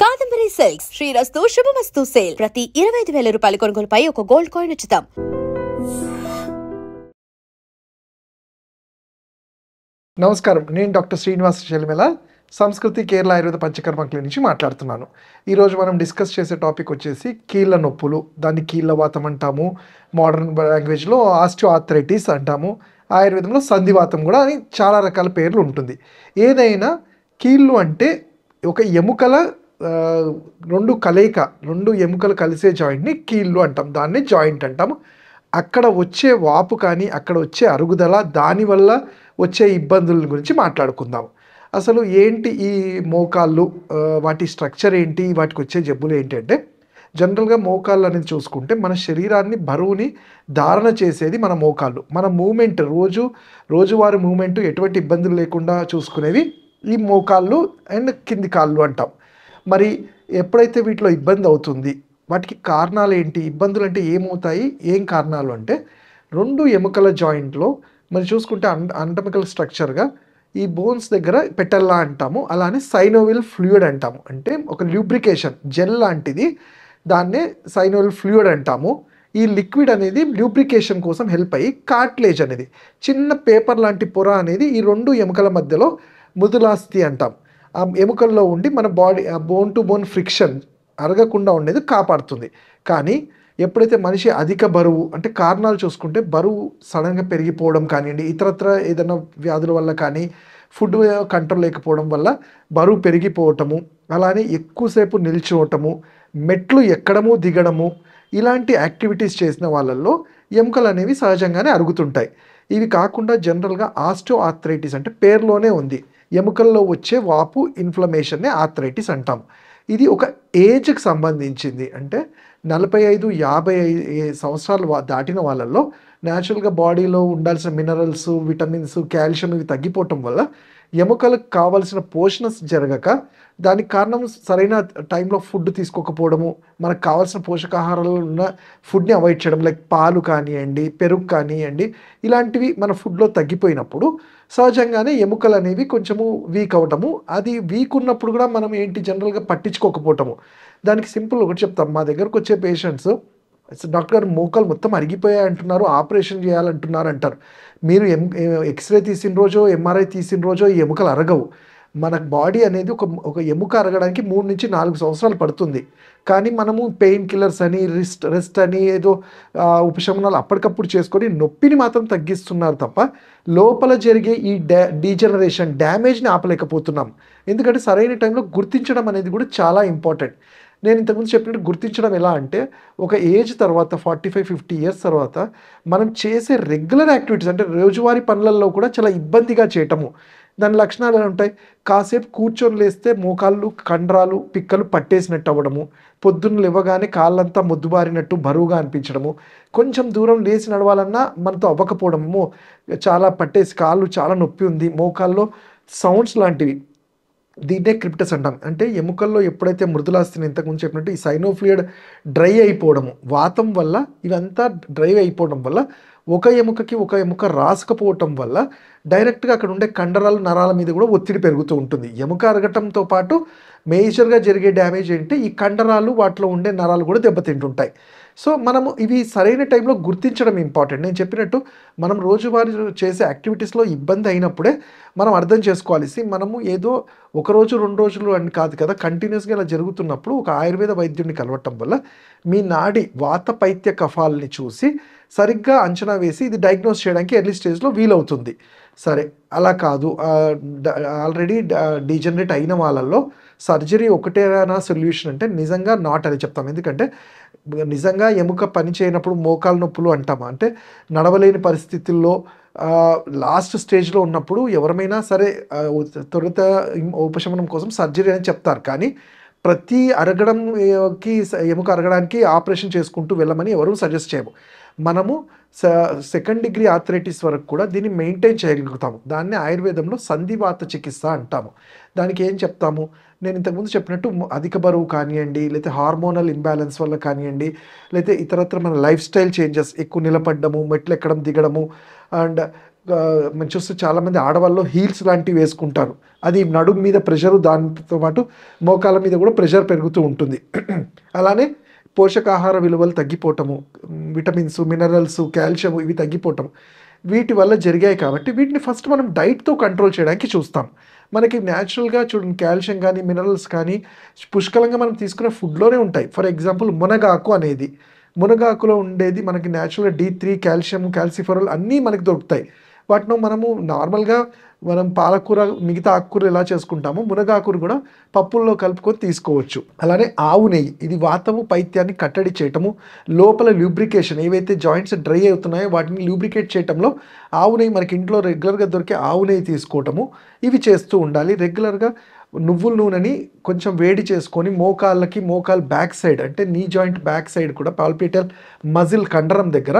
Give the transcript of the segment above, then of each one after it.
Kadambari silks శ్రీరస్తు శుభమస్తు sale ప్రతి 25,000 రూపాయల కొనుగోలుపై ఒక గోల్డ్ కాయిన్ ఉచితం. నమస్కారం, నేను డాక్టర్ శ్రీనివాస్ చెలిమెల, సంస్కృతి కేరళ ఆయుర్వేద పంచకర్మ క్లినిక్ నుంచి మాట్లాడుతున్నాను. ఈరోజు మనం డిస్కస్ చేసే టాపిక్ వచ్చేసి కీళ్ళ నొప్పులు. దాన్ని కీళ్ళవాతం అంటాము, మోడర్న్ లాంగ్వేజ్లో ఆస్టియో ఆర్థరైటిస్ అంటాము, ఆయుర్వేదంలో సంధివాతం కూడా అని చాలా రకాల పేర్లు ఉంటుంది. ఏదైనా కీళ్ళు అంటే ఒక ఎముకల రెండు ఎముకలు కలిసే జాయింట్ని కీళ్ళు అంటాం, దాన్ని జాయింట్ అంటాము. అక్కడ వచ్చే వాపు కానీ అక్కడ వచ్చే అరుగుదల, దానివల్ల వచ్చే ఇబ్బందుల గురించి మాట్లాడుకుందాం. అసలు ఏంటి ఈ మోకాళ్ళు, వాటి స్ట్రక్చర్ ఏంటి, వాటికి వచ్చే జబ్బులు ఏంటి అంటే, జనరల్గా మోకాళ్ళు అనేది చూసుకుంటే మన శరీరాన్ని బరువుని ధారణ చేసేది మన మోకాళ్ళు. మన మూమెంట్ రోజువారీ మూమెంట్ ఎటువంటి ఇబ్బందులు లేకుండా చూసుకునేవి ఈ మోకాళ్ళు అండ్ కింది కాళ్ళు అంటాం. మరి ఎప్పుడైతే వీటిలో ఇబ్బంది అవుతుంది, వాటికి కారణాలు ఏంటి, ఇబ్బందులు అంటే ఏమవుతాయి, ఏం కారణాలు అంటే, రెండు ఎముకల జాయింట్లో మరి చూసుకుంటే అంటమికల్ స్ట్రక్చర్గా ఈ బోన్స్ దగ్గర పెటల్లా అంటాము, అలానే సైనోవిల్ ఫ్లూయిడ్ అంటాము. అంటే ఒక ల్యూబ్రికేషన్ జెల్ లాంటిది, దాన్నే సైనోవిల్ ఫ్లూయిడ్ అంటాము. ఈ లిక్విడ్ అనేది ల్యూబ్రికేషన్ కోసం హెల్ప్ అయ్యి కార్టిలేజ్ అనేది చిన్న పేపర్ లాంటి పొర అనేది ఈ రెండు ఎముకల మధ్యలో ముదులాస్థి అంటాం. ఆ ఎముకల్లో ఉండి మన body bone to bone friction అరగకుండా ఉండేది కాపాడుతుంది. కానీ ఎప్పుడైతే మనిషి అధిక బరువు, అంటే కారణాలు చూసుకుంటే బరువు సడన్గా పెరిగిపోవడం కానివ్వండి, ఇతరత్ర ఏదైనా వ్యాధుల వల్ల కానీ, ఫుడ్ కంట్రోల్ లేకపోవడం వల్ల బరువు పెరిగిపోవటము, అలానే ఎక్కువసేపు నిల్చోవటము, మెట్లు ఎక్కడము దిగడము, ఇలాంటి యాక్టివిటీస్ చేసిన వాళ్ళల్లో ఎముకలు అనేవి సహజంగానే అరుగుతుంటాయి. ఇవి కాకుండా జనరల్గా ఆస్టియో ఆర్థరైటిస్ అంటే పేరులోనే ఉంది, ఎముకల్లో వచ్చే వాపు ఇన్ఫ్లమేషన్నే ఆర్థరైటిస్ అంటాం. ఇది ఒక ఏజ్కి సంబంధించింది. అంటే 45-50 సంవత్సరాలు దాటిన వాళ్ళల్లో న్యాచురల్గా బాడీలో ఉండాల్సిన మినరల్స్, విటమిన్స్, కాల్షియం ఇవి తగ్గిపోవటం వల్ల ఎముకలకు కావాల్సిన పోషణ జరగక, దానికి కారణం సరైన టైంలో ఫుడ్ తీసుకోకపోవడము, మనకు కావాల్సిన పోషకాహారాలు ఉన్న ఫుడ్ని అవాయిడ్ చేయడం, లైక్ పాలు కానివ్వండి, పెరుగు కానివ్వండి, ఇలాంటివి మన ఫుడ్లో తగ్గిపోయినప్పుడు సహజంగానే ఎముకలు అనేవి కొంచెము వీక్ అవటము. అది వీక్ ఉన్నప్పుడు కూడా మనం ఏంటి జనరల్గా పట్టించుకోకపోవటము. దానికి సింపుల్ ఒకటి చెప్తాం. మా దగ్గరకు వచ్చే పేషెంట్స్, డాక్టర్ గారు మోకాలు మొత్తం అరిగిపోయాయి అంటున్నారు, ఆపరేషన్ చేయాలంటున్నారు అంటారు. మీరు ఎక్స్రే తీసిన రోజో ఎంఆర్ఐ తీసిన రోజో ఈ ఎముకలు అరగవు. మన బాడీ అనేది ఒక ఎముక అరగడానికి 3-4 సంవత్సరాలు పడుతుంది. కానీ మనము పెయిన్ కిల్లర్స్ అని, రెస్ట్ అని, ఏదో ఉపశమనాలు అప్పటికప్పుడు చేసుకొని నొప్పిని మాత్రం తగ్గిస్తున్నారు తప్ప, లోపల జరిగే ఈ డీజనరేషన్, డ్యామేజ్ని ఆపలేకపోతున్నాం. ఎందుకంటే సరైన టైంలో గుర్తించడం అనేది కూడా చాలా ఇంపార్టెంట్. నేను ఇంతకుముందు చెప్పినట్టు గుర్తించడం ఎలా అంటే, ఒక ఏజ్ తర్వాత 45-50 ఇయర్స్ తర్వాత మనం చేసే రెగ్యులర్ యాక్టివిటీస్, అంటే రోజువారీ పనులలో కూడా చాలా ఇబ్బందిగా చేయటము. దాని లక్షణాలు ఎలా ఉంటాయి? కాసేపు కూర్చొని లేస్తే మోకాళ్ళు, కండరాలు, పిక్కలు పట్టేసినట్టు అవ్వడము, పొద్దున్న లేవగానే కాళ్ళంతా మొద్దుబారినట్టు బరువుగా అనిపించడము, కొంచెం దూరం లేచి నడవాలన్నా మనతో అవ్వకపోవడము, చాలా పట్టేసి కాళ్ళు చాలా నొప్పి ఉంది, మోకాల్లో సౌండ్స్ లాంటివి, దీన్నే క్రిప్టస్ అంటాం. అంటే ఎముకల్లో ఎప్పుడైతే మృదులాస్థిని ఇంతకుముందు చెప్పినట్టు ఈ సైనోఫ్లూయిడ్ డ్రై అయిపోవడము, వాతం వల్ల ఇవంతా డ్రై అయిపోవడం వల్ల ఒక ఎముకకి ఒక ఎముక రాసుకపోవటం వల్ల డైరెక్ట్గా అక్కడ ఉండే కండరాలు, నరాల మీద కూడా ఒత్తిడి పెరుగుతూ ఉంటుంది. ఎముక అరగటంతో పాటు మేజర్గా జరిగే డ్యామేజ్ ఏంటి, ఈ కండరాలు, వాటిలో ఉండే నరాలు కూడా దెబ్బతింటుంటాయి. సో మనము ఇవి సరైన టైంలో గుర్తించడం ఇంపార్టెంట్. నేను చెప్పినట్టు మనం రోజువారీ చేసే యాక్టివిటీస్లో ఇబ్బంది అయినప్పుడే మనం అర్థం చేసుకోవాలి. మనము ఏదో ఒకరోజు 2 రోజులు అని కాదు కదా, కంటిన్యూస్గా ఇలా జరుగుతున్నప్పుడు ఒక ఆయుర్వేద వైద్యుడిని కలవటం వల్ల మీ నాడి వాత పైత్య కఫాలని చూసి సరిగ్గా అంచనా వేసి ఇది డయాగ్నోస్ చేయడానికి ఎర్లీ స్టేజ్లో వీలవుతుంది. సరే, అలా కాదు, ఆల్రెడీ డీజనరేట్ అయిన వాళ్ళల్లో సర్జరీ ఒకటేనా సొల్యూషన్ అంటే నిజంగా నాట్ అని చెప్తాం. ఎందుకంటే నిజంగా ఎముక పని చేయనప్పుడు మోకాలు నొప్పులు అంటామా, అంటే నడవలేని పరిస్థితుల్లో లాస్ట్ స్టేజ్లో ఉన్నప్పుడు ఎవరమైనా సరే త్వరిత ఉపశమనం కోసం సర్జరీ అని చెప్తారు. కానీ ప్రతి అరగడంకి, ఎముక అరగడానికి ఆపరేషన్ చేసుకుంటూ వెళ్ళమని ఎవరూ సజెస్ట్ చేయము. మనము సెకండ్ డిగ్రీ ఆర్థరైటిస్ వరకు కూడా దీన్ని మెయింటైన్ చేయగలుగుతాము. దాన్ని ఆయుర్వేదంలో సంధివాత చికిత్స అంటాము. దానికి ఏం చెప్తాము, నేను ఇంతకుముందు చెప్పినట్టు అధిక బరువు కానివ్వండి, లేకపోతే హార్మోనల్ ఇంబ్యాలెన్స్ వల్ల కానివ్వండి, లేకపోతే ఇతరత్ర మన లైఫ్ స్టైల్ చేంజెస్, ఎక్కువ నిలబడ్డము, మెట్లు ఎక్కడం దిగడము, అండ్ మనం చూస్తే చాలామంది ఆడవాళ్ళు హీల్స్ లాంటివి వేసుకుంటారు. అది నడుము మీద ప్రెషరు, దానితో పాటు మోకాళ్ళ మీద కూడా ప్రెషర్ పెరుగుతూ ఉంటుంది. అలానే పోషకాహార విలువలు తగ్గిపోవటము, విటమిన్స్, మినరల్స్, కాల్షియం ఇవి తగ్గిపోవటం వీటి వల్ల జరిగాయి. కాబట్టి వీటిని ఫస్ట్ మనం డైట్తో కంట్రోల్ చేయడానికి చూస్తాం. మనకి న్యాచురల్గా చూడండి, కాల్షియం కానీ మినరల్స్ కానీ పుష్కలంగా మనం తీసుకునే ఫుడ్లోనే ఉంటాయి. ఫర్ ఎగ్జాంపుల్ మునగాకు అనేది, మునగాకులో ఉండేది మనకి న్యాచురల్గా D3, కాల్షియం, కాల్సిఫెరాల్ అన్నీ మనకి దొరుకుతాయి. వాటిని మనము నార్మల్గా మనం పాలకూర, మిగతా ఆకుకూర ఎలా చేసుకుంటామో మునగాకును కూడా పప్పుల్లో కలుపుకొని తీసుకోవచ్చు. అలానే ఆవు నెయ్యి, ఇది వాతము పైత్యాన్ని కట్టడి చేయటము, లోపల ల్యూబ్రికేషన్, ఏవైతే జాయింట్స్ డ్రై అవుతున్నాయో వాటిని ల్యూబ్రికేట్ చేయటంలో ఆవు నెయ్యి, మనకి ఇంట్లో రెగ్యులర్గా దొరికే ఆవు నెయ్యి తీసుకోవటము ఇవి చేస్తూ ఉండాలి. రెగ్యులర్గా నువ్వుల నూనెని కొంచెం వేడి చేసుకొని మోకాలు బ్యాక్ సైడ్, అంటే నీ జాయింట్ బ్యాక్ సైడ్ కూడా పాల్పిటల్ మజిల్ కండరం దగ్గర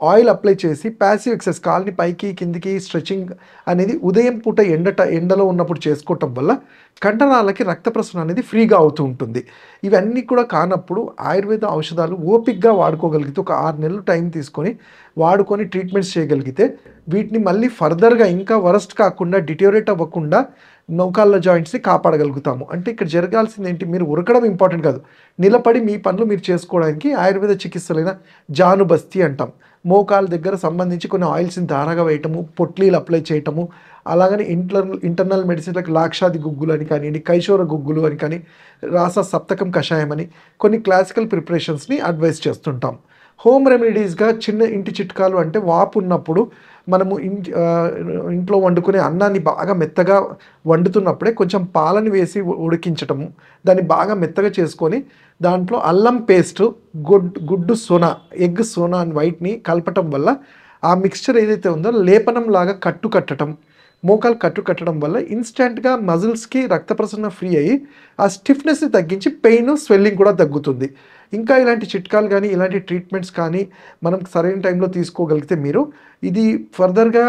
ఆయిల్ అప్లై చేసి ప్యాసివ్ ఎక్సర్సైజ్, కాల్ని పైకి కిందికి స్ట్రెచింగ్ అనేది ఉదయం పూట ఎండలో ఉన్నప్పుడు చేసుకోవటం వల్ల కండరాలకి రక్త ప్రసరణ అనేది ఫ్రీగా అవుతూ ఉంటుంది. ఇవన్నీ కూడా కానప్పుడు ఆయుర్వేద ఔషధాలు ఓపిక్గా వాడుకోగలిగితే, ఒక 6 నెలలు టైం తీసుకొని వాడుకొని ట్రీట్మెంట్స్ చేయగలిగితే వీటిని మళ్ళీ ఫర్దర్గా ఇంకా వరస్ట్ కాకుండా, డిటోరేట్ అవ్వకుండా మోకాళ్ళ జాయింట్స్ని కాపాడగలుగుతాము. అంటే ఇక్కడ జరగాల్సింది ఏంటి, మీరు ఉరకడం ఇంపార్టెంట్ కాదు, నిలబడి మీ పనులు మీరు చేసుకోవడానికి ఆయుర్వేద చికిత్సలైన జానుబస్తి అంటాం. మోకాళ్ళ దగ్గర సంబంధించి కొన్ని ఆయిల్స్ని ధారగా వేయటము, పొట్లీలు అప్లై చేయటము, అలాగని ఇంటర్నల్ మెడిసిన్స్ లైక్ లాక్షాది గుగ్గులు అని కానివ్వండి, కైశోర గుగ్గులు అని కానీ, రాస సప్తకం కషాయం అని కొన్ని క్లాసికల్ ప్రిపరేషన్స్ని అడ్వైస్ చేస్తుంటాం. హోమ్ రెమెడీస్గా చిన్న ఇంటి చిట్కాలు అంటే, వాపు ఉన్నప్పుడు మనము ఇంట్లో వండుకునే అన్నాన్ని బాగా మెత్తగా వండుతున్నప్పుడే కొంచెం పాలని వేసి ఉడికించటము, దాన్ని బాగా మెత్తగా చేసుకొని దాంట్లో అల్లం పేస్ట్, గుడ్డు సోనా, ఎగ్ సోనా అని వైట్ని కలపటం వల్ల ఆ మిక్స్చర్ ఏదైతే ఉందో లేపనం లాగా కట్టడం, మోకాలు కట్టడం వల్ల ఇన్స్టెంట్గా మజిల్స్కి రక్త ప్రసరణ ఫ్రీ అయ్యి ఆ స్టిఫ్నెస్ని తగ్గించి పెయిన్, స్వెల్లింగ్ కూడా తగ్గుతుంది. ఇంకా ఇలాంటి చిట్కాలు కానీ ఇలాంటి ట్రీట్మెంట్స్ కానీ మనం సరైన టైంలో తీసుకోగలిగితే మీరు ఇది ఫర్దర్గా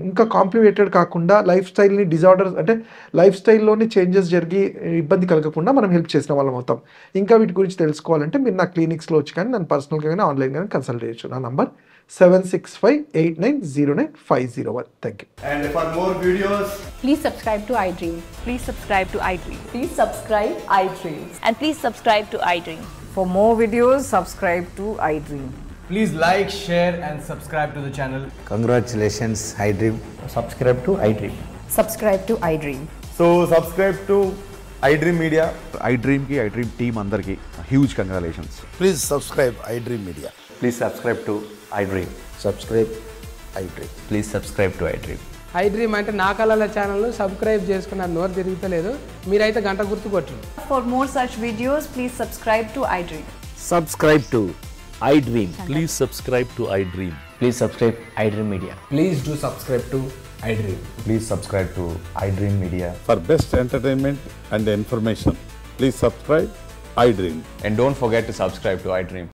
ఇంకా కాంప్లికేటెడ్ కాకుండా లైఫ్ స్టైల్ని డిజార్డర్స్, అంటే లైఫ్ స్టైల్లోని చేంజెస్ జరిగి ఇబ్బంది కలగకుండా మనం హెల్ప్ చేసిన వాళ్ళం అవుతాం. ఇంకా వీటి గురించి తెలుసుకోవాలంటే మీరు నా క్లినిక్స్లో వచ్చి కానీ నన్ను పర్సనల్గా కానీ ఆన్లైన్ కానీ కన్సల్ట్ చేయొచ్చు. నా number 7658900501. Thank you. And for more videos, Please subscribe to iDream. Please subscribe to iDream. Please subscribe iDream. And please subscribe to iDream. For more videos, subscribe to iDream. please like, share and subscribe to the channel. Congratulations, iDream. Subscribe to iDream. Subscribe to iDream. So subscribe to iDream Media. iDream team andarki huge congratulations. Please subscribe iDream Media. Please subscribe to iDream. Subscribe iDream. Please subscribe to iDream. iDream అంటే నా కళల ఛానల్ను subscribe చేసుకున్న నోరు తిరుగుతలేదు, మీరైతే గంట గుర్తు కొట్టండి. For more such videos, please subscribe to iDream. Subscribe to iDream. Please subscribe to iDream. Please subscribe iDream Media. Please do subscribe to iDream. Please subscribe to iDream Media. For best entertainment and information, please subscribe iDream. And don't forget to subscribe to iDream.